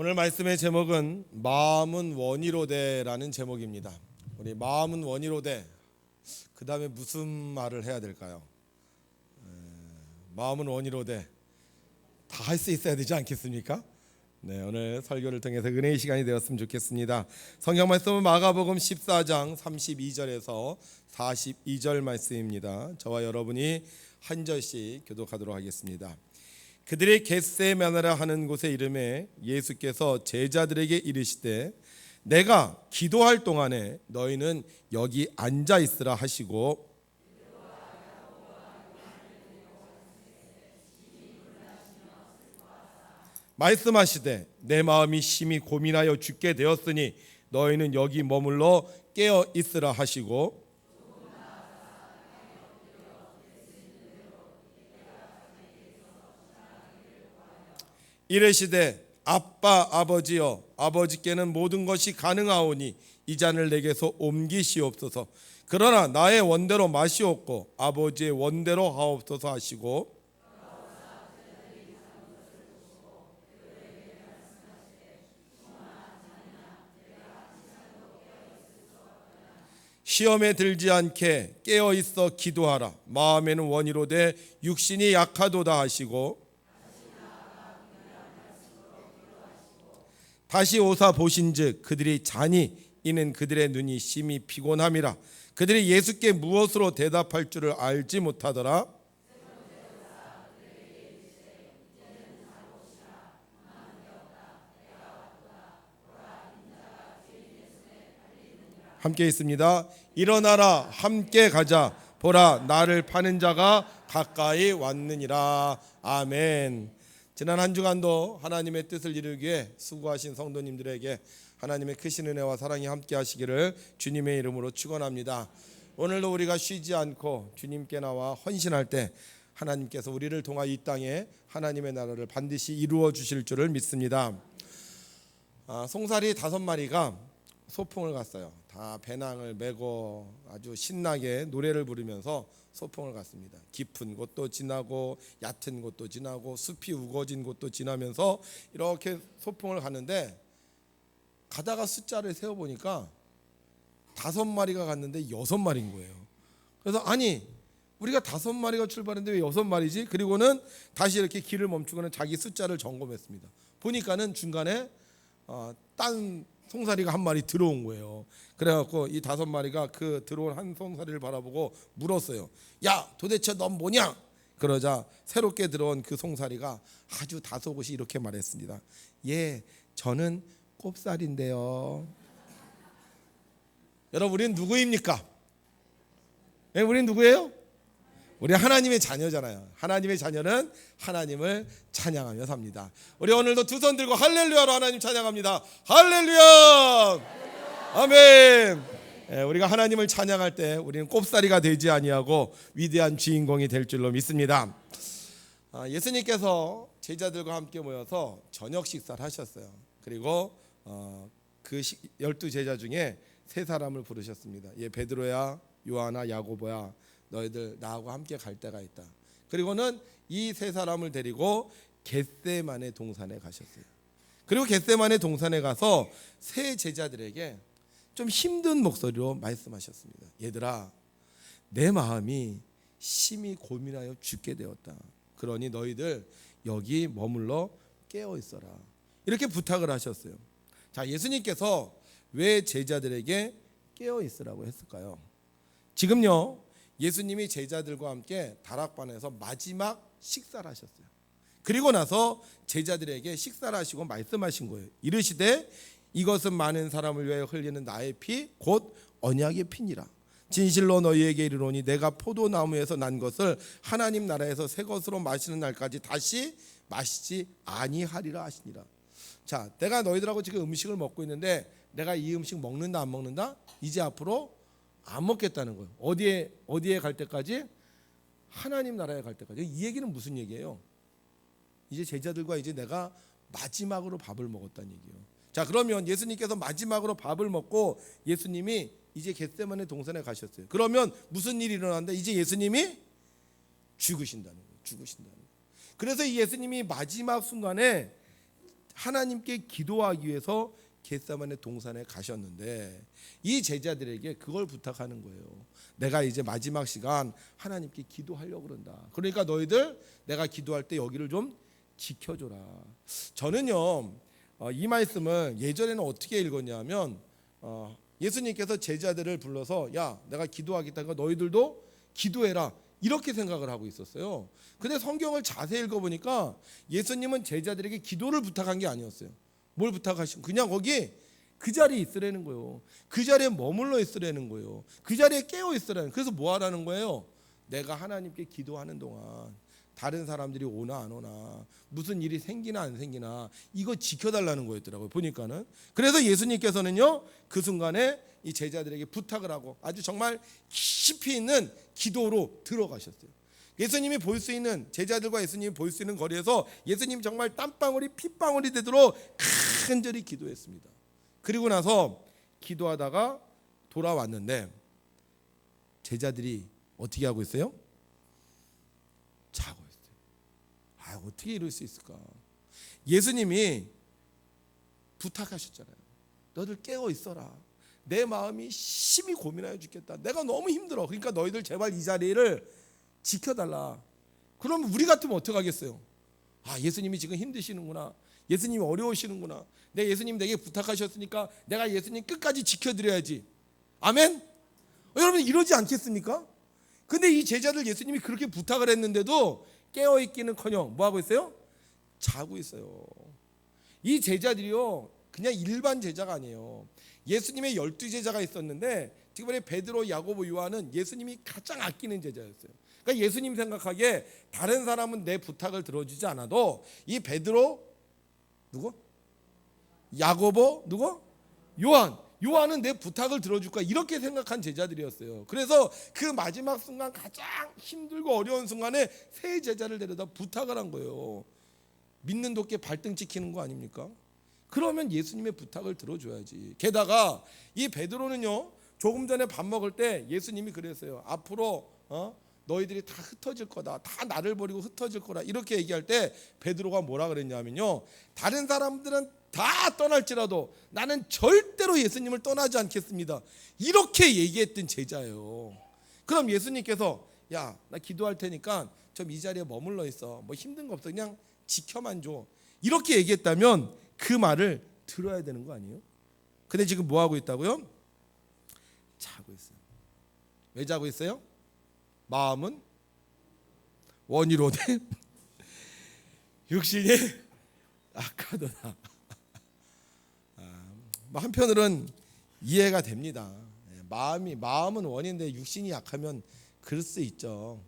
오늘 말씀의 제목은 마음은 원이로되라는 제목입니다. 우리 마음은 원이로되, 그 다음에 무슨 말을 해야 될까요? 마음은 원이로되 다 할 수 있어야 되지 않겠습니까? 네, 오늘 설교를 통해서 은혜의 시간이 되었으면 좋겠습니다. 성경 말씀은 마가복음 14장 32절에서 42절 말씀입니다. 저와 여러분이 한 절씩 교독하도록 하겠습니다. 그들이 겟세마네라 하는 곳에 이름에 예수께서 제자들에게 이르시되 내가 기도할 동안에 너희는 여기 앉아 있으라 하시고 말씀하시되 내 마음이 심히 고민하여 죽게 되었으니 너희는 여기 머물러 깨어 있으라 하시고 이르시되 아빠 아버지여 아버지께는 모든 것이 가능하오니 이 잔을 내게서 옮기시옵소서. 그러나 나의 원대로 마시옵고 아버지의 원대로 하옵소서 하시고 시험에 들지 않게 깨어 있어 기도하라. 마음에는 원이로되 육신이 약하도다 하시고 다시 오사 보신즉 그들이 자니 이는 그들의 눈이 심히 피곤함이라. 그들이 예수께 무엇으로 대답할 줄을 알지 못하더라. 함께 있습니다. 일어나라 함께 가자. 보라 나를 파는 자가 가까이 왔느니라. 아멘. 지난 한 주간도 하나님의 뜻을 이루기 위해 수고하신 성도님들에게 하나님의 크신 은혜와 사랑이 함께 하시기를 주님의 이름으로 축원합니다. 오늘도 우리가 쉬지 않고 주님께 나와 헌신할 때 하나님께서 우리를 통하여 이 땅에 하나님의 나라를 반드시 이루어 주실 줄을 믿습니다. 송사리 5마리가 소풍을 갔어요. 다 배낭을 메고 아주 신나게 노래를 부르면서 소풍을 갔습니다. 깊은 곳도 지나고 얕은 곳도 지나고 숲이 우거진 곳도 지나면서 이렇게 소풍을 가는데 가다가 숫자를 세어보니까 5마리가 갔는데 6마리인 거예요. 그래서 아니 우리가 5마리가 출발했는데 왜 6마리지? 그리고는 다시 이렇게 길을 멈추고는 자기 숫자를 점검했습니다. 보니까는 중간에 딴 송사리가 한 마리 들어온 거예요. 그래갖고 이 5마리가 그 들어온 한 송사리를 바라보고 물었어요. 야 도대체 넌 뭐냐? 그러자 새롭게 들어온 그 송사리가 아주 다소곳이 이렇게 말했습니다. 예, 저는 꼽살인데요. 여러분 우리는 누구입니까? 예, 우리는 누구예요? 우리 하나님의 자녀잖아요. 하나님의 자녀는 하나님을 찬양하며 삽니다. 우리 오늘도 두 손 들고 할렐루야로 하나님 찬양합니다. 할렐루야! 아멘. 우리가 하나님을 찬양할 때 우리는 꼽사리가 되지 아니하고 위대한 주인공이 될 줄로 믿습니다. 예수님께서 제자들과 함께 모여서 저녁 식사를 하셨어요. 그리고 그 12제자 중에 3사람을 부르셨습니다. 베드로야, 요한아, 야고보야, 너희들 나하고 함께 갈 때가 있다. 그리고는 이 3사람을 데리고 겟세마네 동산에 가셨어요. 그리고 겟세마네 동산에 가서 3 제자들에게 좀 힘든 목소리로 말씀하셨습니다. 얘들아, 내 마음이 심히 고민하여 죽게 되었다. 그러니 너희들 여기 머물러 깨어 있어라. 이렇게 부탁을 하셨어요. 자, 예수님께서 왜 제자들에게 깨어 있으라고 했을까요? 지금요, 예수님이 제자들과 함께 다락방에서 마지막 식사를 하셨어요. 그리고 나서 제자들에게 식사를 하시고 말씀하신 거예요. 이르시되 이것은 많은 사람을 위하여 흘리는 나의 피 곧 언약의 피니라. 진실로 너희에게 이르노니 내가 포도나무에서 난 것을 하나님 나라에서 새 것으로 마시는 날까지 다시 마시지 아니하리라 하시니라. 자, 내가 너희들하고 지금 음식을 먹고 있는데 내가 이 음식 먹는다 안 먹는다? 이제 앞으로 안 먹겠다는 거예요. 어디에 갈 때까지? 하나님 나라에 갈 때까지. 이 얘기는 무슨 얘기예요? 이제 제자들과 이제 내가 마지막으로 밥을 먹었다는 얘기예요. 자, 그러면 예수님께서 마지막으로 밥을 먹고 예수님이 이제 겟세마네 동산에 가셨어요. 그러면 무슨 일이 일어난다? 이제 예수님이 죽으신다는 거예요. 그래서 이 예수님이 마지막 순간에 하나님께 기도하기 위해서 겟세마네 동산에 가셨는데 이 제자들에게 그걸 부탁하는 거예요. 내가 이제 마지막 시간 하나님께 기도하려고 그런다. 그러니까 너희들 내가 기도할 때 여기를 좀 지켜줘라. 저는요 이 말씀을 예전에는 어떻게 읽었냐면 예수님께서 제자들을 불러서 야 내가 기도하겠다니까 너희들도 기도해라 이렇게 생각을 하고 있었어요. 근데 성경을 자세히 읽어보니까 예수님은 제자들에게 기도를 부탁한 게 아니었어요. 뭘 부탁하신? 그냥 거기 그 자리에 있으라는 거예요. 그 자리에 머물러 있으라는 거예요. 그 자리에 깨어 있으라는. 그래서 뭐 하라는 거예요? 내가 하나님께 기도하는 동안 다른 사람들이 오나 안 오나 무슨 일이 생기나 안 생기나 이거 지켜달라는 거였더라고요. 보니까는. 그래서 예수님께서는요 그 순간에 이 제자들에게 부탁을 하고 아주 정말 깊이 있는 기도로 들어가셨어요. 예수님이 볼 수 있는 제자들과 예수님이 볼 수 있는 거리에서 예수님 정말 땀방울이 핏방울이 되도록 간절히 기도했습니다. 그리고 나서 기도하다가 돌아왔는데 제자들이 어떻게 하고 있어요? 자고 있어요. 어떻게 이럴 수 있을까? 예수님이 부탁하셨잖아요. 너들 깨어 있어라. 내 마음이 심히 고민하여 죽겠다. 내가 너무 힘들어. 그러니까 너희들 제발 이 자리를 지켜달라. 그럼 우리 같으면 어떡하겠어요? 예수님이 지금 힘드시는구나. 예수님이 어려우시는구나. 예수님 내게 부탁하셨으니까 내가 예수님 끝까지 지켜드려야지. 아멘? 여러분 이러지 않겠습니까? 근데 이 제자들 예수님이 그렇게 부탁을 했는데도 깨어있기는커녕 뭐 하고 있어요? 자고 있어요. 이 제자들이요 그냥 일반 제자가 아니에요. 예수님의 12제자가 있었는데 특별히 베드로, 야고보, 요한은 예수님이 가장 아끼는 제자였어요. 그러니까 예수님 생각하기에 다른 사람은 내 부탁을 들어주지 않아도 이 베드로 누구? 야고보 누구? 요한은 내 부탁을 들어줄까 이렇게 생각한 제자들이었어요. 그래서 그 마지막 순간 가장 힘들고 어려운 순간에 세 제자를 데려다 부탁을 한 거예요. 믿는 도끼에 발등 찍히는 거 아닙니까? 그러면 예수님의 부탁을 들어줘야지. 게다가 이 베드로는요 조금 전에 밥 먹을 때 예수님이 그랬어요. 앞으로 너희들이 다 흩어질 거다. 다 나를 버리고 흩어질 거다. 이렇게 얘기할 때 베드로가 뭐라 그랬냐면요. 다른 사람들은 다 떠날지라도 나는 절대로 예수님을 떠나지 않겠습니다. 이렇게 얘기했던 제자예요. 그럼 예수님께서 야, 나 기도할 테니까 좀 이 자리에 머물러 있어. 뭐 힘든 거 없어. 그냥 지켜만 줘. 이렇게 얘기했다면 그 말을 들어야 되는 거 아니에요? 근데 지금 뭐 하고 있다고요? 자고 있어요. 왜 자고 있어요? 마음은 원이로되 육신이 약하도다. 한편으로는 이해가 됩니다. 마음은 원인데 육신이 약하면 그럴 수 있죠.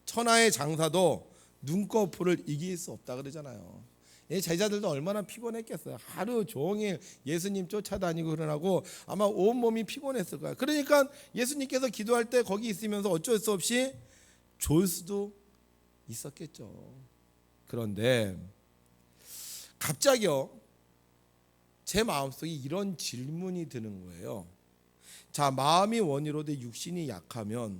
천하의 장사도 눈꺼풀을 이길 수 없다 그러잖아요. 제자들도 얼마나 피곤했겠어요. 하루 종일 예수님 쫓아다니고 그러고 아마 온몸이 피곤했을 거예요. 그러니까 예수님께서 기도할 때 거기 있으면서 어쩔 수 없이 졸 수도 있었겠죠. 그런데 갑자기요 제 마음속에 이런 질문이 드는 거예요. 자, 마음이 원이로되 육신이 약하면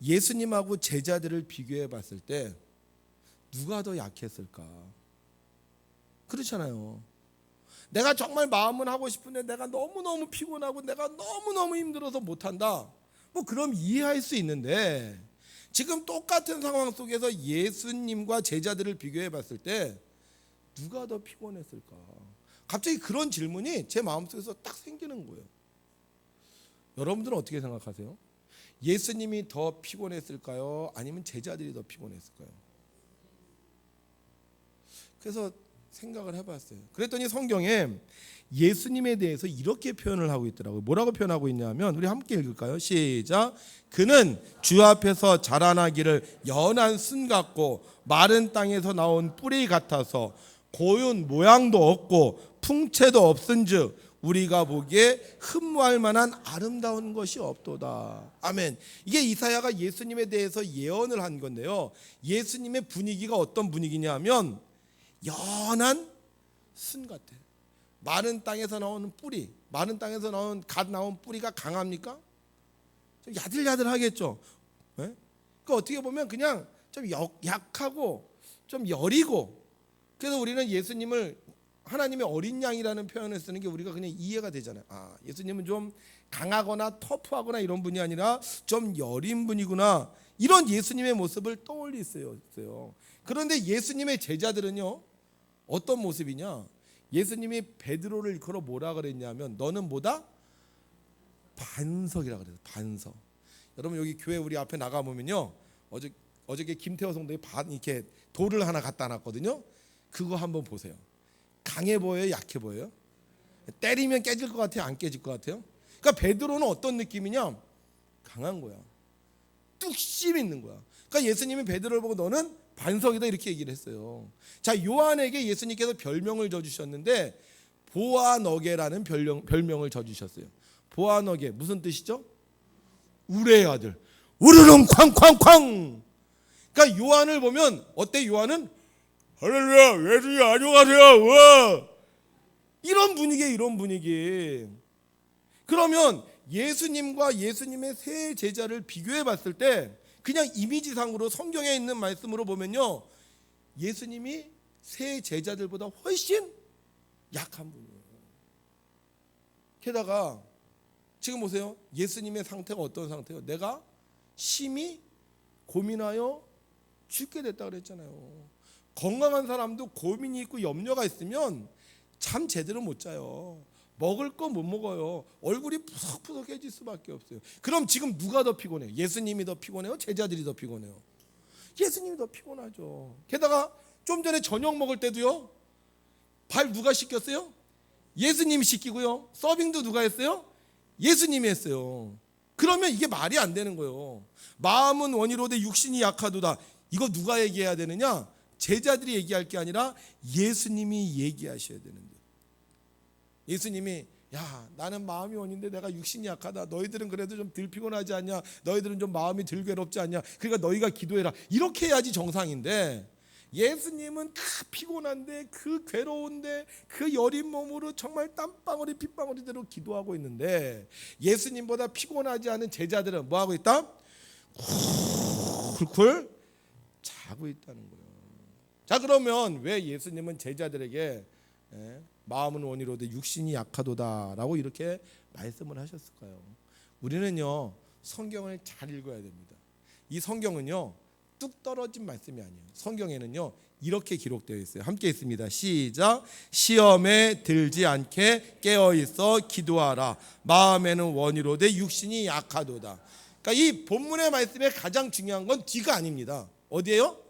예수님하고 제자들을 비교해 봤을 때 누가 더 약했을까? 그렇잖아요. 내가 정말 마음은 하고 싶은데 내가 너무너무 피곤하고 내가 너무너무 힘들어서 못한다. 뭐 그럼 이해할 수 있는데 지금 똑같은 상황 속에서 예수님과 제자들을 비교해 봤을 때 누가 더 피곤했을까? 갑자기 그런 질문이 제 마음속에서 딱 생기는 거예요. 여러분들은 어떻게 생각하세요? 예수님이 더 피곤했을까요? 아니면 제자들이 더 피곤했을까요? 그래서 생각을 해봤어요. 그랬더니 성경에 예수님에 대해서 이렇게 표현을 하고 있더라고요. 뭐라고 표현하고 있냐면 우리 함께 읽을까요? 시작. 그는 주 앞에서 자라나기를 연한 순 같고 마른 땅에서 나온 뿌리 같아서 고운 모양도 없고 풍채도 없은즉 우리가 보기에 흠모할 만한 아름다운 것이 없도다. 아멘. 이게 이사야가 예수님에 대해서 예언을 한 건데요. 예수님의 분위기가 어떤 분위기냐면 연한 순 같아. 마른 땅에서 나오는 뿌리, 마른 땅에서 갓 나온 뿌리가 강합니까? 좀 야들야들하겠죠. 네? 그 어떻게 보면 그냥 좀 약하고 좀 여리고 그래서 우리는 예수님을 하나님의 어린 양이라는 표현을 쓰는 게 우리가 그냥 이해가 되잖아요. 아, 예수님은 좀 강하거나 터프하거나 이런 분이 아니라 좀 여린 분이구나, 이런 예수님의 모습을 떠올리세요. 그런데 예수님의 제자들은요, 어떤 모습이냐? 예수님이 베드로를 일컬어 뭐라 그랬냐면, 너는 뭐다? 반석이라 그래요. 반석. 여러분 여기 교회 우리 앞에 나가 보면요, 어저께 김태호 성도에 이렇게 돌을 하나 갖다 놨거든요. 그거 한번 보세요. 강해 보여요? 약해 보여요? 때리면 깨질 것 같아요? 안 깨질 것 같아요? 그러니까 베드로는 어떤 느낌이냐? 강한 거야. 뚝심 있는 거야. 그러니까 예수님이 베드로를 보고 너는 반석이다 이렇게 얘기를 했어요. 자, 요한에게 예수님께서 별명을 져주셨는데 보아너게라는 별명을 져주셨어요. 보아너게 무슨 뜻이죠? 우레의 아들. 우르릉 쾅쾅쾅. 그러니까 요한을 보면 어때? 요한은 할렐루야, 예수님 안녕하세요. 와. 이런 분위기에 이런 분위기. 그러면 예수님과 예수님의 세 제자를 비교해 봤을 때 그냥 이미지상으로 성경에 있는 말씀으로 보면요, 예수님이 세 제자들보다 훨씬 약한 분이에요. 게다가 지금 보세요. 예수님의 상태가 어떤 상태예요? 내가 심히 고민하여 죽게 됐다 그랬잖아요. 건강한 사람도 고민이 있고 염려가 있으면 잠 제대로 못 자요. 먹을 거 못 먹어요. 얼굴이 푸석푸석해질 수밖에 없어요. 그럼 지금 누가 더 피곤해요? 예수님이 더 피곤해요? 제자들이 더 피곤해요? 예수님이 더 피곤하죠. 게다가 좀 전에 저녁 먹을 때도요, 발 누가 씻겼어요? 예수님이 씻기고요. 서빙도 누가 했어요? 예수님이 했어요. 그러면 이게 말이 안 되는 거예요. 마음은 원이로되 육신이 약하도다. 이거 누가 얘기해야 되느냐? 제자들이 얘기할 게 아니라 예수님이 얘기하셔야 되는데, 예수님이 야, 나는 마음이 원인데 내가 육신이 약하다. 너희들은 그래도 좀 덜 피곤하지 않냐? 너희들은 좀 마음이 덜 괴롭지 않냐? 그러니까 너희가 기도해라. 이렇게 해야지 정상인데, 예수님은 그 피곤한데, 그 괴로운데, 그 여린 몸으로 정말 땀방울이 핏방울이대로 기도하고 있는데, 예수님보다 피곤하지 않은 제자들은 뭐하고 있다? 쿨쿨 자고 있다는 거예요. 자, 그러면 왜 예수님은 제자들에게 마음은 원이로되 육신이 약하도다라고 이렇게 말씀을 하셨을까요? 우리는요, 성경을 잘 읽어야 됩니다. 이 성경은요, 뚝 떨어진 말씀이 아니에요. 성경에는요, 이렇게 기록되어 있어요. 함께 있습니다. 시작. 시험에 들지 않게 깨어 있어 기도하라. 마음에는 원이로되 육신이 약하도다. 그러니까 이 본문의 말씀에 가장 중요한 건 뒤가 아닙니다. 어디예요?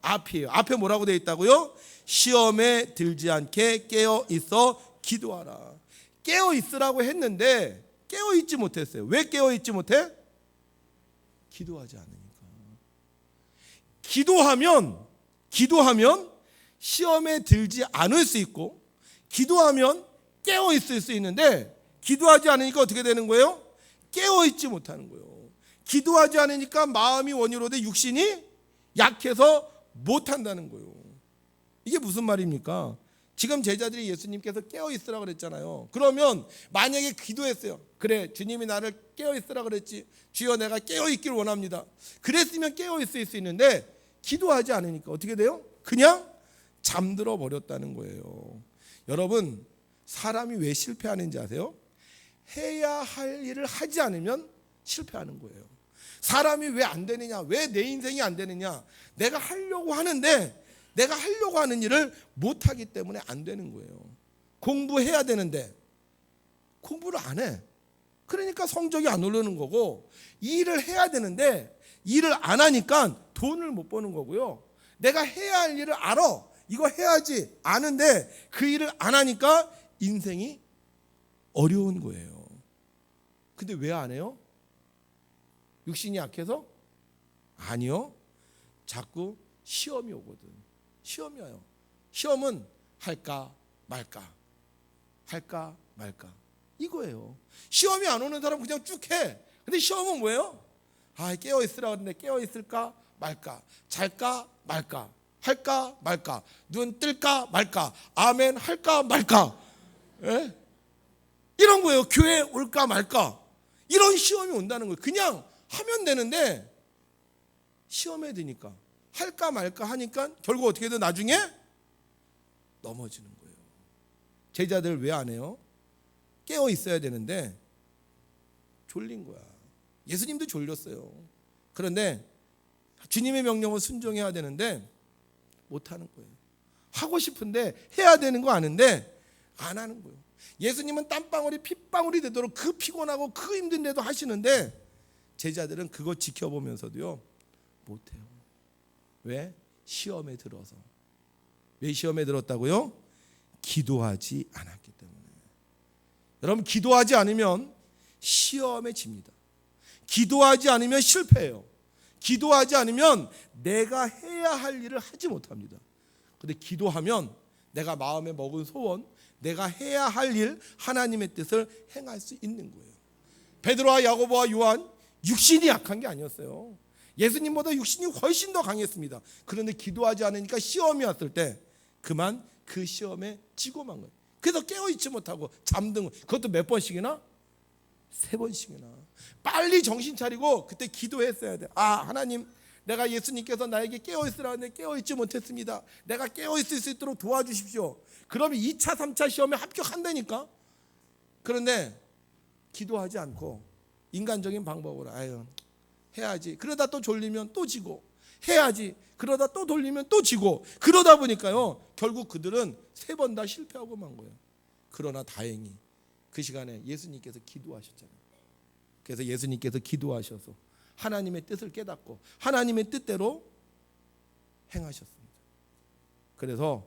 앞이에요. 앞에 뭐라고 되어 있다고요? 시험에 들지 않게 깨어 있어 기도하라. 깨어 있으라고 했는데 깨어 있지 못했어요. 왜 깨어 있지 못해? 기도하지 않으니까. 기도하면 시험에 들지 않을 수 있고, 기도하면 깨어 있을 수 있는데, 기도하지 않으니까 어떻게 되는 거예요? 깨어 있지 못하는 거예요. 기도하지 않으니까 마음이 원이로되 육신이 약해서 못한다는 거예요. 이게 무슨 말입니까? 지금 제자들이 예수님께서 깨어 있으라 그랬잖아요. 그러면 만약에 기도했어요. 그래, 주님이 나를 깨어 있으라 그랬지. 주여, 내가 깨어 있기를 원합니다. 그랬으면 깨어 있을 수 있는데, 기도하지 않으니까 어떻게 돼요? 그냥 잠들어 버렸다는 거예요. 여러분, 사람이 왜 실패하는지 아세요? 해야 할 일을 하지 않으면 실패하는 거예요. 사람이 왜 안 되느냐? 왜 내 인생이 안 되느냐? 내가 하려고 하는데 내가 하려고 하는 일을 못하기 때문에 안 되는 거예요. 공부해야 되는데 공부를 안 해. 그러니까 성적이 안 오르는 거고, 일을 해야 되는데 일을 안 하니까 돈을 못 버는 거고요. 내가 해야 할 일을 알아. 이거 해야지 아는데 그 일을 안 하니까 인생이 어려운 거예요. 근데 왜 안 해요? 육신이 약해서? 아니요. 자꾸 시험이 오거든. 시험이 와요. 시험은 할까 말까, 할까 말까, 이거예요. 시험이 안 오는 사람 그냥 쭉 해. 근데 시험은 뭐예요? 아, 깨어 있으라 그러는데 깨어 있을까 말까, 잘까 말까, 할까 말까, 눈 뜰까 말까, 아멘 할까 말까, 예? 이런 거예요. 교회 올까 말까, 이런 시험이 온다는 거예요. 그냥 하면 되는데 시험에 드니까 할까 말까 하니까 결국 어떻게 돼? 나중에 넘어지는 거예요. 제자들 왜 안 해요? 깨어 있어야 되는데 졸린 거야. 예수님도 졸렸어요. 그런데 주님의 명령을 순종해야 되는데 못하는 거예요. 하고 싶은데 해야 되는 거 아는데 안 하는 거예요. 예수님은 땀방울이 핏방울이 되도록 그 피곤하고 그 힘든데도 하시는데 제자들은 그거 지켜보면서도요 못해요. 왜? 시험에 들어서. 왜 시험에 들었다고요? 기도하지 않았기 때문에. 여러분, 기도하지 않으면 시험에 집니다. 기도하지 않으면 실패해요. 기도하지 않으면 내가 해야 할 일을 하지 못합니다. 그런데 기도하면 내가 마음에 먹은 소원, 내가 해야 할 일, 하나님의 뜻을 행할 수 있는 거예요. 베드로와 야고보와 요한, 육신이 약한 게 아니었어요. 예수님보다 육신이 훨씬 더 강했습니다. 그런데 기도하지 않으니까 시험이 왔을 때 그만 그 시험에 지고만 거예요. 그래서 깨어있지 못하고 잠든 거예요. 그것도 몇 번씩이나? 3번씩이나. 빨리 정신 차리고 그때 기도했어야 돼. 하나님, 내가 예수님께서 나에게 깨어있으라는데 깨어있지 못했습니다. 내가 깨어있을 수 있도록 도와주십시오. 그러면 2차 3차 시험에 합격한다니까. 그런데 기도하지 않고 인간적인 방법으로 해야지. 그러다 또 졸리면 또 지고, 해야지. 그러다 또 돌리면 또 지고, 그러다 보니까요 결국 그들은 3번 다 실패하고 만 거예요. 그러나 다행히 그 시간에 예수님께서 기도하셨잖아요. 그래서 예수님께서 기도하셔서 하나님의 뜻을 깨닫고 하나님의 뜻대로 행하셨습니다. 그래서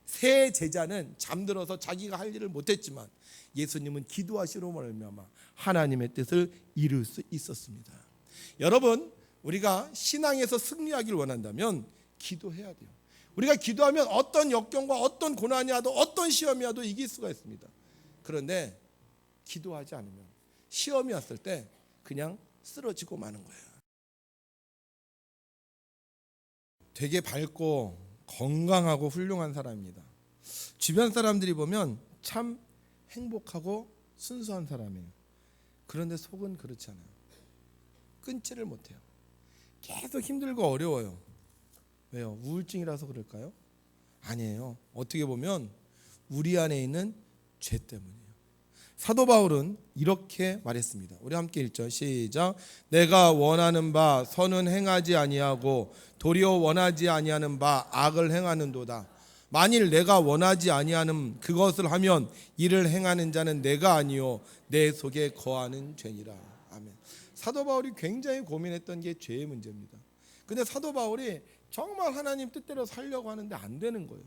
세 제자는 잠들어서 자기가 할 일을 못했지만 예수님은 기도하시로 말미암아 하나님의 뜻을 이룰 수 있었습니다. 여러분, 우리가 신앙에서 승리하기를 원한다면 기도해야 돼요. 우리가 기도하면 어떤 역경과 어떤 고난이 와도 어떤 시험이 와도 이길 수가 있습니다. 그런데 기도하지 않으면 시험이 왔을 때 그냥 쓰러지고 마는 거예요. 되게 밝고 건강하고 훌륭한 사람입니다. 주변 사람들이 보면 참 행복하고 순수한 사람이에요. 그런데 속은 그렇지 않아요. 끊지를 못해요. 계속 힘들고 어려워요. 왜요? 우울증이라서 그럴까요? 아니에요. 어떻게 보면 우리 안에 있는 죄 때문이에요. 사도 바울은 이렇게 말했습니다. 우리 함께 1절 시작. 내가 원하는 바 선은 행하지 아니하고 도리어 원하지 아니하는 바 악을 행하는도다. 만일 내가 원하지 아니하는 그것을 하면 이를 행하는 자는 내가 아니요 내 속에 거하는 죄니라. 아멘. 사도 바울이 굉장히 고민했던 게 죄의 문제입니다. 근데 사도 바울이 정말 하나님 뜻대로 살려고 하는데 안 되는 거예요.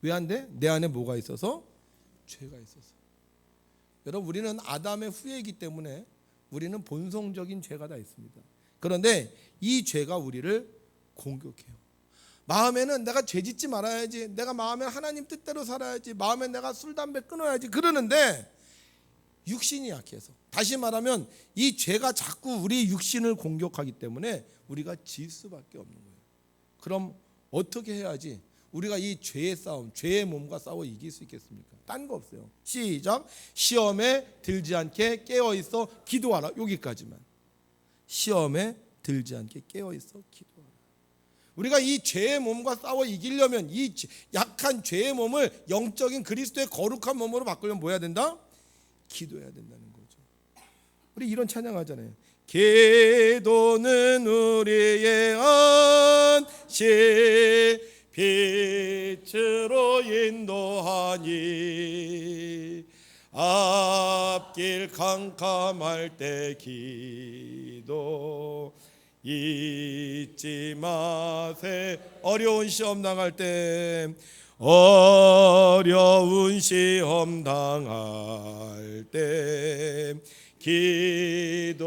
왜 안 돼? 내 안에 뭐가 있어서? 죄가 있어서. 여러분, 우리는 아담의 후예이기 때문에 우리는 본성적인 죄가 다 있습니다. 그런데 이 죄가 우리를 공격해요. 마음에는 내가 죄 짓지 말아야지, 내가 마음에 하나님 뜻대로 살아야지, 마음에 내가 술 담배 끊어야지 그러는데 육신이 약해서, 다시 말하면 이 죄가 자꾸 우리 육신을 공격하기 때문에 우리가 질 수밖에 없는 거예요. 그럼 어떻게 해야지 우리가 이 죄의 싸움, 죄의 몸과 싸워 이길 수 있겠습니까? 딴 거 없어요. 시작. 시험에 들지 않게 깨어있어 기도하라. 여기까지만. 시험에 들지 않게 깨어있어 기도하라. 우리가 이 죄의 몸과 싸워 이기려면 이 약한 죄의 몸을 영적인 그리스도의 거룩한 몸으로 바꾸려면 뭐 해야 된다? 기도해야 된다는 거죠. 우리 이런 찬양하잖아요. 기도는 우리의 안식 빛으로 인도하니 앞길 캄캄할 때 기도 잊지 마세. 어려운 시험 당할 때, 어려운 시험 당할 때 기도했나요?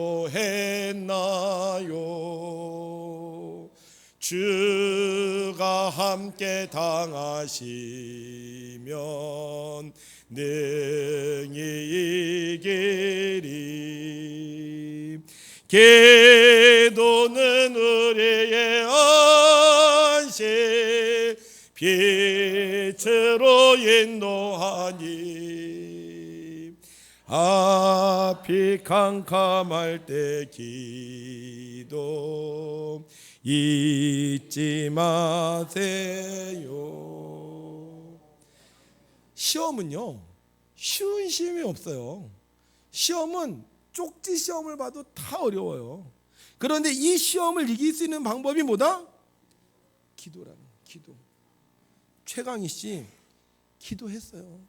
주가 함께 당하시면 능히 이기리. 기도는 우리의 안식 빛으로 인도하니 앞이 캄캄할 때 기도 잊지 마세요. 시험은요 쉬운 시험이 없어요. 시험은 쪽지 시험을 봐도 다 어려워요. 그런데 이 시험을 이길 수 있는 방법이 뭐다? 기도라는 거예요. 기도. 최강희 씨 기도했어요.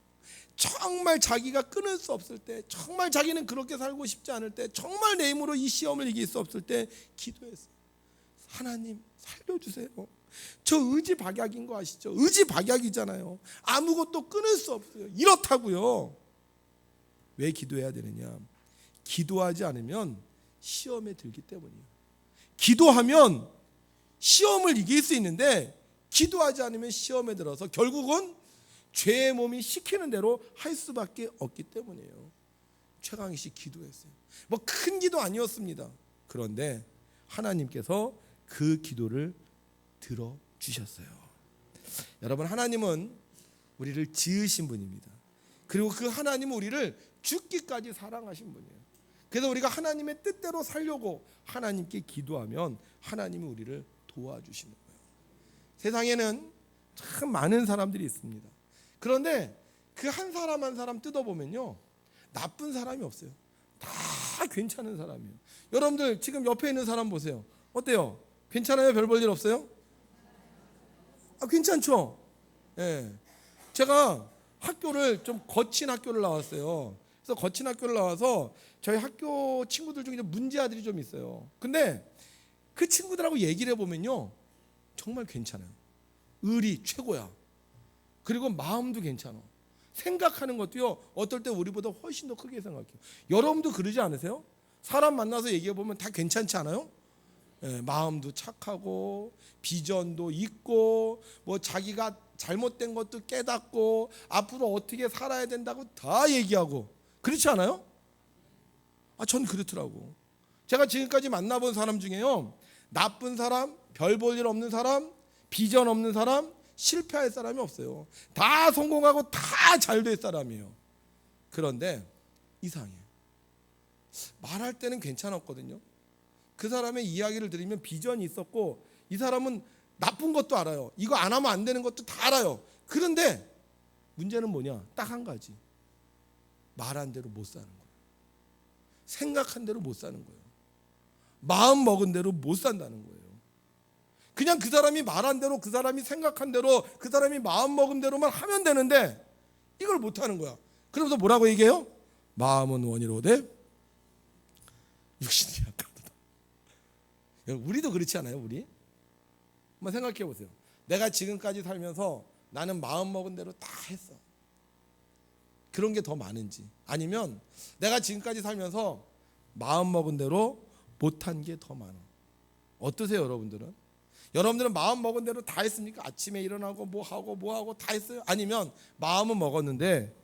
정말 자기가 끊을 수 없을 때, 정말 자기는 그렇게 살고 싶지 않을 때, 정말 내 힘으로 이 시험을 이길 수 없을 때 기도했어요. 하나님 살려주세요. 저 의지 박약인 거 아시죠? 의지 박약이잖아요. 아무것도 끊을 수 없어요. 이렇다고요. 왜 기도해야 되느냐? 기도하지 않으면 시험에 들기 때문이에요. 기도하면 시험을 이길 수 있는데 기도하지 않으면 시험에 들어서 결국은 죄의 몸이 시키는 대로 할 수밖에 없기 때문이에요. 최강희 씨 기도했어요. 뭐 큰 기도 아니었습니다. 그런데 하나님께서 그 기도를 들어주셨어요. 여러분, 하나님은 우리를 지으신 분입니다. 그리고 그 하나님은 우리를 죽기까지 사랑하신 분이에요. 그래서 우리가 하나님의 뜻대로 살려고 하나님께 기도하면 하나님은 우리를 도와주시는 거예요. 세상에는 참 많은 사람들이 있습니다. 그런데 그 한 사람 한 사람 뜯어보면요 나쁜 사람이 없어요. 다 괜찮은 사람이에요. 여러분들 지금 옆에 있는 사람 보세요. 어때요? 괜찮아요? 별 볼 일 없어요? 괜찮죠? 예. 제가 학교를 좀 거친 학교를 나왔어요. 그래서 거친 학교를 나와서 저희 학교 친구들 중에 문제 아들이 좀 있어요. 근데 그 친구들하고 얘기를 해보면요 정말 괜찮아요. 의리 최고야. 그리고 마음도 괜찮아. 생각하는 것도요 어떨 때 우리보다 훨씬 더 크게 생각해요. 여러분도 그러지 않으세요? 사람 만나서 얘기해보면 다 괜찮지 않아요? 예, 마음도 착하고 비전도 있고 뭐 자기가 잘못된 것도 깨닫고 앞으로 어떻게 살아야 된다고 다 얘기하고 그렇지 않아요? 전 그렇더라고. 제가 지금까지 만나본 사람 중에요 나쁜 사람, 별 볼 일 없는 사람, 비전 없는 사람, 실패할 사람이 없어요. 다 성공하고 다 잘 될 사람이에요. 그런데 이상해. 말할 때는 괜찮았거든요. 그 사람의 이야기를 들으면 비전이 있었고 이 사람은 나쁜 것도 알아요. 이거 안 하면 안 되는 것도 다 알아요. 그런데 문제는 뭐냐? 딱 한 가지. 말한 대로 못 사는 거예요. 생각한 대로 못 사는 거예요. 마음 먹은 대로 못 산다는 거예요. 그냥 그 사람이 말한 대로 그 사람이 생각한 대로 그 사람이 마음 먹은 대로만 하면 되는데 이걸 못 하는 거야. 그러면서 뭐라고 얘기해요? 마음은 원이로되 육신이 약하다. 우리도 그렇지 않아요? 우리? 한번 생각해 보세요. 내가 지금까지 살면서 나는 마음 먹은 대로 다 했어. 그런 게 더 많은지 아니면 내가 지금까지 살면서 마음 먹은 대로 못한 게 더 많아. 어떠세요 여러분들은? 여러분들은 마음 먹은 대로 다 했습니까? 아침에 일어나고 뭐 하고 다 했어요? 아니면 마음은 먹었는데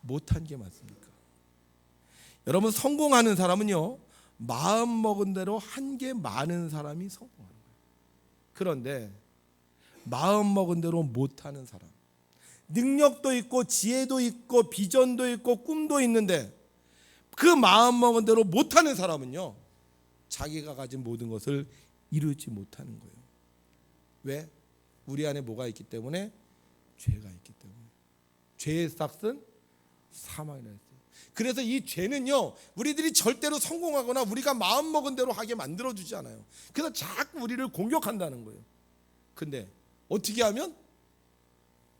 못한 게 많습니까? 여러분 성공하는 사람은요 마음 먹은 대로 한 게 많은 사람이 성공하는 거예요. 그런데 마음 먹은 대로 못하는 사람, 능력도 있고 지혜도 있고 비전도 있고 꿈도 있는데 그 마음 먹은 대로 못하는 사람은요 자기가 가진 모든 것을 이루지 못하는 거예요. 왜? 우리 안에 뭐가 있기 때문에? 죄가 있기 때문에. 죄의 싹은 사망이라 했어요. 그래서 이 죄는요 우리들이 절대로 성공하거나 우리가 마음먹은 대로 하게 만들어주지 않아요. 그래서 자꾸 우리를 공격한다는 거예요. 근데 어떻게 하면?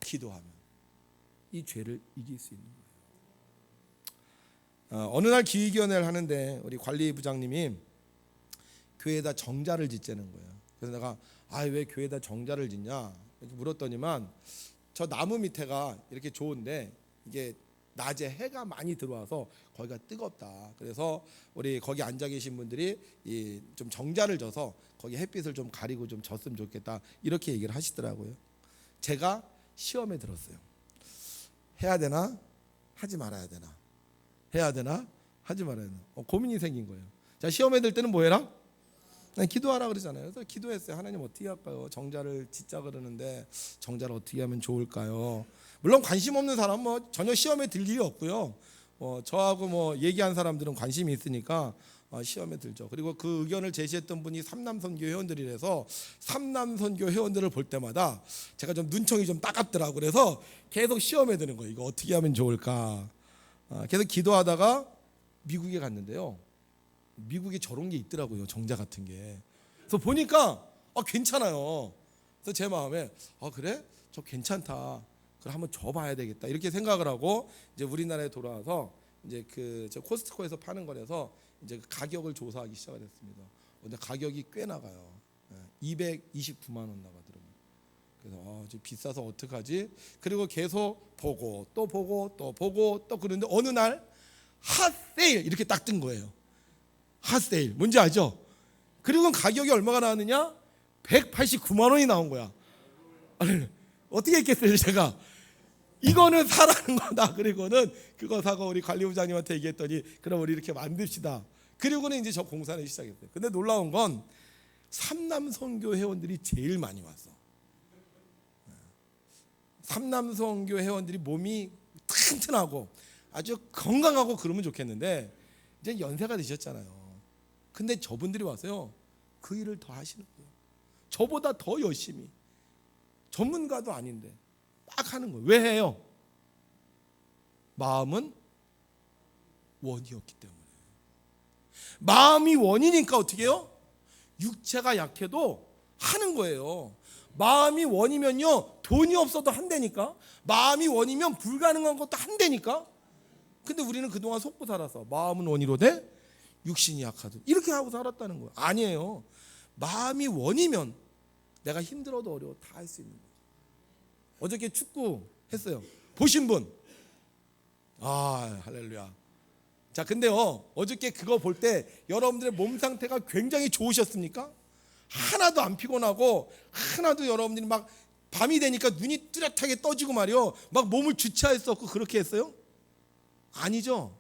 기도하면 이 죄를 이길 수 있는 거예요. 어느 날 기획위원회를 하는데 우리 관리부장님이 교회에다 정자를 짓자는 거예요. 그래서 내가 왜 교회에다 정자를 짓냐 이렇게 물었더니만 저 나무 밑에가 이렇게 좋은데 이게 낮에 해가 많이 들어와서 거기가 뜨겁다. 그래서 우리 거기 앉아 계신 분들이 좀 정자를 져서 거기 햇빛을 좀 가리고 좀 졌으면 좋겠다. 이렇게 얘기를 하시더라고요. 제가 시험에 들었어요. 해야 되나? 하지 말아야 되나? 해야 되나? 하지 말아야 되나? 고민이 생긴 거예요. 자, 시험에 들 때는 뭐 해라? 기도하라 그러잖아요. 그래서 기도했어요. 하나님 어떻게 할까요? 정자를 짓자 그러는데 정자를 어떻게 하면 좋을까요? 물론 관심 없는 사람은 전혀 시험에 들 일이 없고요. 저하고 얘기한 사람들은 관심이 있으니까 시험에 들죠. 그리고 그 의견을 제시했던 분이 삼남선교 회원들이라서 삼남선교 회원들을 볼 때마다 제가 좀 눈총이 좀 따갑더라고. 그래서 계속 시험에 드는 거예요. 이거 어떻게 하면 좋을까? 계속 기도하다가 미국에 갔는데요. 미국에 저런 게 있더라고요. 정자 같은 게. 그래서 보니까 괜찮아요. 그래서 제 마음에 그래? 저 괜찮다. 그럼 한번 줘봐야 되겠다. 이렇게 생각을 하고 이제 우리나라에 돌아와서 이제 저 코스트코에서 파는 거라서 이제 그 가격을 조사하기 시작을 했습니다. 근데 가격이 꽤 나가요. 229만 원 나가더라고요. 그래서 좀 비싸서 어떡하지? 그리고 계속 보고 또 보고 또 보고 또 그런데 어느 날 핫세일 이렇게 딱 뜬 거예요. 핫세일 뭔지 알죠? 그리고 가격이 얼마가 나왔느냐? 189만 원이 나온 거야. 아니, 어떻게 했겠어요 제가? 이거는 사라는 거다. 그리고는 그거 사고 우리 관리부장님한테 얘기했더니 그럼 우리 이렇게 만듭시다. 그리고는 이제 저 공사를 시작했어요. 근데 놀라운 건 삼남선교 회원들이 제일 많이 왔어. 삼남선교 회원들이 몸이 튼튼하고 아주 건강하고 그러면 좋겠는데 이제 연세가 드셨잖아요. 근데 저분들이 와서요 그 일을 더 하시는 거예요. 저보다 더 열심히. 전문가도 아닌데 막 하는 거예요. 왜 해요? 마음은 원이었기 때문에. 마음이 원이니까 어떻게 해요? 육체가 약해도 하는 거예요. 마음이 원이면요 돈이 없어도 한다니까. 마음이 원이면 불가능한 것도 한다니까. 근데 우리는 그동안 속고 살아서 마음은 원이로되 육신이 약하도 이렇게 하고 살았다는 거예요. 아니에요. 마음이 원이면 내가 힘들어도 어려워 다 할 수 있는 거예요. 어저께 축구 했어요. 보신 분? 할렐루야. 자, 근데요 어저께 그거 볼 때 여러분들의 몸 상태가 굉장히 좋으셨습니까? 하나도 안 피곤하고 하나도 여러분들이 막 밤이 되니까 눈이 뚜렷하게 떠지고 말이요 막 몸을 주체했었고 그렇게 했어요? 아니죠.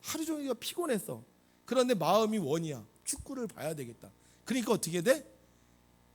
하루 종일 피곤했어. 그런데 마음이 원이야. 축구를 봐야 되겠다. 그러니까 어떻게 돼?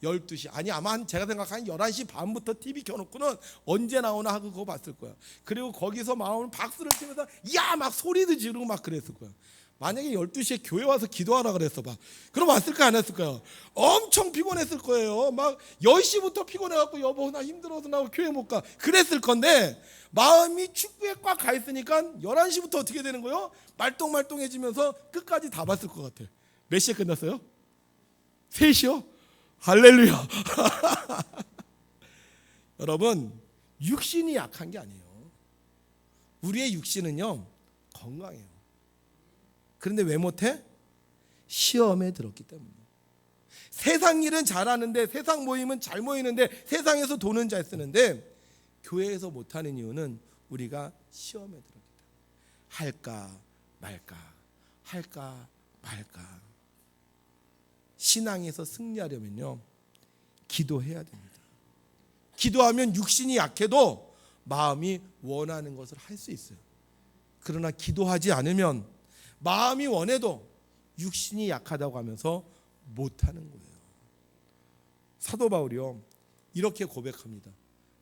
12시 아니 아마 제가 생각한 11시 반부터 TV 켜놓고는 언제 나오나 하고 그거 봤을 거야. 그리고 거기서 마음을 박수를 치면서 야 막 소리도 지르고 막 그랬을 거야. 만약에 12시에 교회 와서 기도하라 그랬어 봐. 그럼 왔을까 안 했을까요? 엄청 피곤했을 거예요. 막 10시부터 피곤해갖고 여보 나 힘들어서 나 교회 못 가 그랬을 건데 마음이 축구에 꽉 가 있으니까 11시부터 어떻게 되는 거예요? 말똥말똥해지면서 끝까지 다 봤을 것 같아. 몇 시에 끝났어요? 3시요? 할렐루야. 여러분 육신이 약한 게 아니에요. 우리의 육신은요 건강해요. 그런데 왜 못해? 시험에 들었기 때문에. 세상 일은 잘하는데 세상 모임은 잘 모이는데 세상에서 돈은 잘 쓰는데 교회에서 못하는 이유는 우리가 시험에 들었기 때문에. 할까 말까 할까 말까. 신앙에서 승리하려면요 기도해야 됩니다. 기도하면 육신이 약해도 마음이 원하는 것을 할 수 있어요. 그러나 기도하지 않으면 마음이 원해도 육신이 약하다고 하면서 못하는 거예요. 사도 바울이요 이렇게 고백합니다.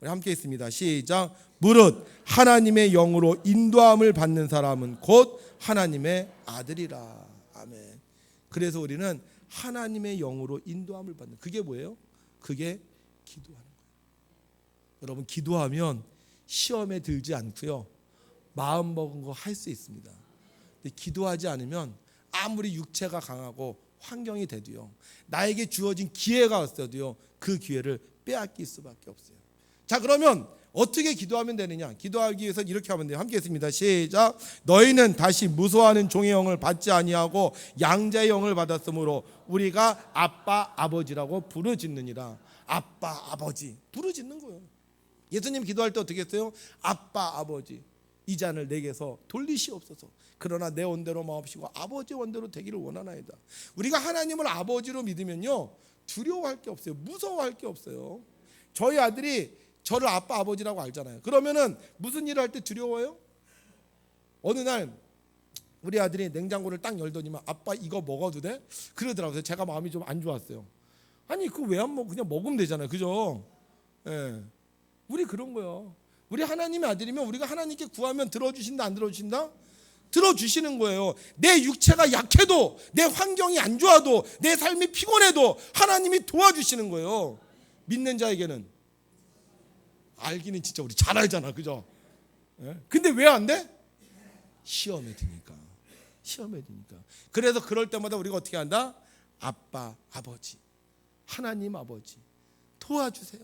우리 함께 있습니다. 시작. 무릇 하나님의 영으로 인도함을 받는 사람은 곧 하나님의 아들이라. 아멘. 그래서 우리는 하나님의 영으로 인도함을 받는 그게 뭐예요? 그게 기도하는 거예요. 여러분 기도하면 시험에 들지 않고요 마음 먹은 거 할 수 있습니다. 근데 기도하지 않으면 아무리 육체가 강하고 환경이 돼도요 나에게 주어진 기회가 왔어도요 그 기회를 빼앗길 수밖에 없어요. 자, 그러면 어떻게 기도하면 되느냐? 기도하기 위해서 이렇게 하면 돼요. 함께 했습니다. 시작. 너희는 다시 무소하는 종의 영을 받지 아니하고 양자의 영을 받았으므로 우리가 아빠 아버지라고 부르짖느니라. 아빠 아버지 부르짖는 거예요. 예수님 기도할 때 어떻게 했어요? 아빠 아버지 이 잔을 내게서 돌리시옵소서. 그러나 내 원대로 마옵시고 아버지 원대로 되기를 원하나이다. 우리가 하나님을 아버지로 믿으면요 두려워할 게 없어요. 무서워할 게 없어요. 저희 아들이 저를 아빠 아버지라고 알잖아요. 그러면은 무슨 일을 할 때 두려워요? 어느 날 우리 아들이 냉장고를 딱 열더니만 아빠 이거 먹어도 돼? 그러더라고요. 제가 마음이 좀 안 좋았어요. 아니 그거 왜 안 먹어? 그냥 먹으면 되잖아요. 그죠? 예. 우리 그런 거요. 우리 하나님의 아들이면 우리가 하나님께 구하면 들어주신다 안 들어주신다? 들어주시는 거예요. 내 육체가 약해도, 내 환경이 안 좋아도, 내 삶이 피곤해도 하나님이 도와주시는 거예요. 믿는 자에게는. 알기는 진짜 우리 잘 알잖아, 그죠? 근데 왜 안 돼? 시험에 드니까. 시험에 드니까. 그래서 그럴 때마다 우리가 어떻게 한다? 아빠, 아버지, 하나님 아버지 도와주세요.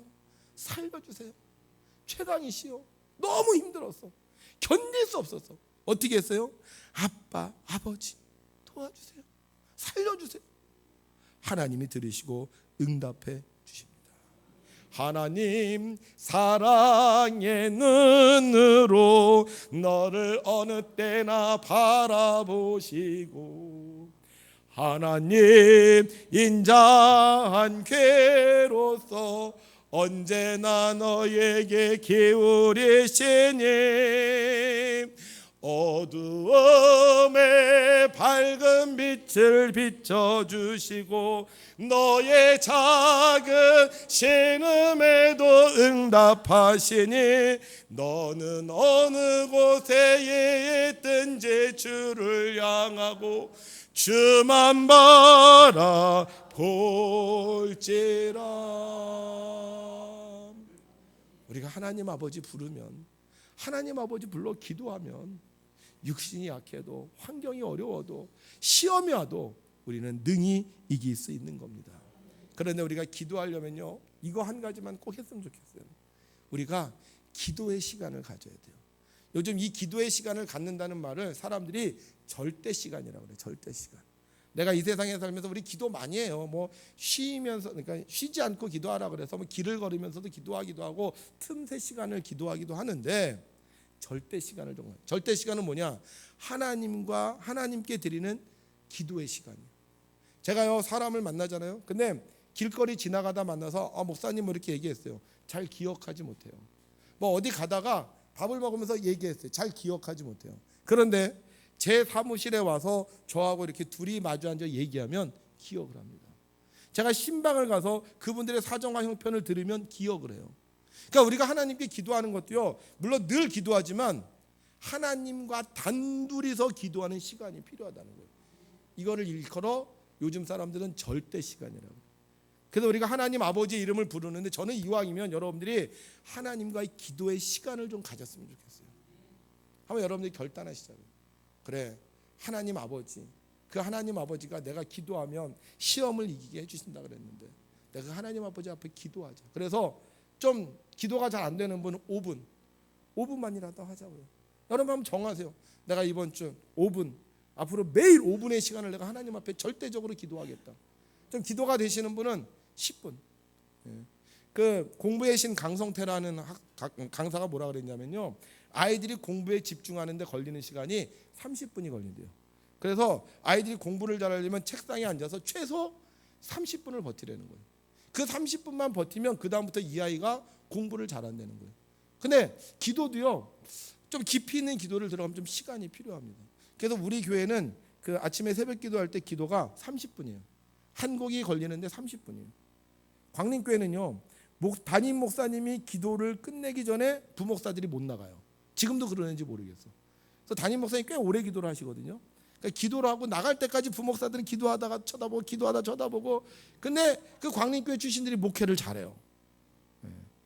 살려주세요. 최강이시여. 너무 힘들었어. 견딜 수 없었어. 어떻게 했어요? 아빠, 아버지 도와주세요. 살려주세요. 하나님이 들으시고 응답해 주십니다. 하나님 사랑의 눈으로 너를 어느 때나 바라보시고 하나님 인자한 괴로서 언제나 너에게 기울이시니 어두움에 밝은 빛을 비춰주시고 너의 작은 신음에도 응답하시니 너는 어느 곳에 있든지 주를 향하고 주만 바라볼지라. 우리가 하나님 아버지 부르면, 하나님 아버지 불러 기도하면 육신이 약해도, 환경이 어려워도, 시험이 와도 우리는 능히 이길 수 있는 겁니다. 그런데 우리가 기도하려면요, 이거 한 가지만 꼭 했으면 좋겠어요. 우리가 기도의 시간을 가져야 돼요. 요즘 이 기도의 시간을 갖는다는 말을 사람들이 절대 시간이라고 그래요. 절대 시간. 내가 이 세상에 살면서 우리 기도 많이 해요. 뭐 쉬면서, 그러니까 쉬지 않고 기도하라 그래서 뭐 길을 걸으면서도 기도하기도 하고 틈새 시간을 기도하기도 하는데, 절대 시간을 정말. 절대 시간은 뭐냐? 하나님과 하나님께 드리는 기도의 시간이에요. 제가요 사람을 만나잖아요. 근데 길거리 지나가다 만나서 목사님 뭐 이렇게 얘기했어요. 잘 기억하지 못해요. 뭐 어디 가다가 밥을 먹으면서 얘기했어요. 잘 기억하지 못해요. 그런데 제 사무실에 와서 저하고 이렇게 둘이 마주 앉아 얘기하면 기억을 합니다. 제가 신방을 가서 그분들의 사정과 형편을 들으면 기억을 해요. 그러니까 우리가 하나님께 기도하는 것도요, 물론 늘 기도하지만 하나님과 단둘이서 기도하는 시간이 필요하다는 거예요. 이거를 일컬어 요즘 사람들은 절대 시간이라고. 그래서 우리가 하나님 아버지의 이름을 부르는데, 저는 이왕이면 여러분들이 하나님과의 기도의 시간을 좀 가졌으면 좋겠어요. 한번 여러분들이 결단하시자고요. 그래, 하나님 아버지, 그 하나님 아버지가 내가 기도하면 시험을 이기게 해주신다 그랬는데 내가 하나님 아버지 앞에 기도하자. 그래서 좀 기도가 잘 안 되는 분은 5분만이라도 하자고요. 여러분 한번 정하세요. 내가 이번 주 5분, 앞으로 매일 5분의 시간을 내가 하나님 앞에 절대적으로 기도하겠다. 좀 기도가 되시는 분은 10분. 그 공부의 신 강성태라는 강사가 뭐라 그랬냐면요, 아이들이 공부에 집중하는데 걸리는 시간이 30분이 걸린대요. 그래서 아이들이 공부를 잘하려면 책상에 앉아서 최소 30분을 버티라는 거예요. 그 30분만 버티면 그 다음부터 이 아이가 공부를 잘한다는 거예요. 근데 기도도요, 좀 깊이 있는 기도를 들어가면 좀 시간이 필요합니다. 그래서 우리 교회는 그 아침에 새벽 기도할 때 기도가 30분이에요. 한 곡이 걸리는데 30분이에요. 광림교회는요, 담임 목사님이 기도를 끝내기 전에 부목사들이 못 나가요. 지금도 그러는지 모르겠어. 그래서 담임 목사님 꽤 오래 기도를 하시거든요. 그러니까 기도를 하고 나갈 때까지 부목사들은 기도하다가 쳐다보고 기도하다 쳐다보고. 근데 그 광림교회 출신들이 목회를 잘해요.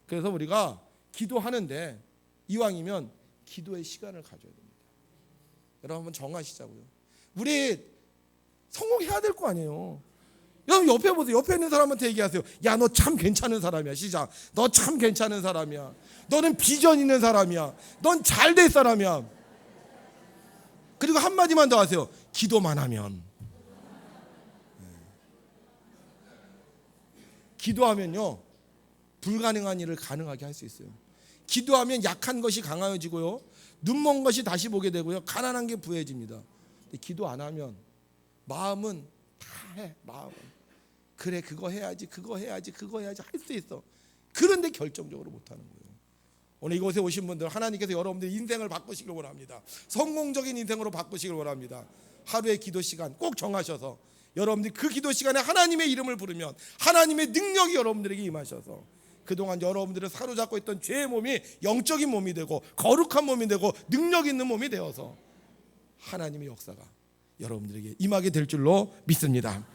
그래서 우리가 기도하는데 이왕이면 기도의 시간을 가져야 됩니다. 여러분 한번 정하시자고요. 우리 성공해야 될 거 아니에요. 여러분 옆에 보세요. 옆에 있는 사람한테 얘기하세요. 야, 너 참 괜찮은 사람이야. 시작. 너 참 괜찮은 사람이야. 너는 비전 있는 사람이야. 넌 잘 될 사람이야. 그리고 한마디만 더 하세요. 기도만 하면. 기도하면요, 불가능한 일을 가능하게 할 수 있어요. 기도하면 약한 것이 강해지고요, 눈먼 것이 다시 보게 되고요, 가난한 게 부해집니다. 근데 기도 안 하면 마음은 다 해. 마음은 그래, 그거 해야지 할 수 있어. 그런데 결정적으로 못하는 거예요. 오늘 이곳에 오신 분들, 하나님께서 여러분들 인생을 바꾸시길 원합니다. 성공적인 인생으로 바꾸시길 원합니다. 하루의 기도 시간 꼭 정하셔서 여러분들이 그 기도 시간에 하나님의 이름을 부르면 하나님의 능력이 여러분들에게 임하셔서 그동안 여러분들을 사로잡고 있던 죄의 몸이 영적인 몸이 되고 거룩한 몸이 되고 능력 있는 몸이 되어서 하나님의 역사가 여러분들에게 임하게 될 줄로 믿습니다.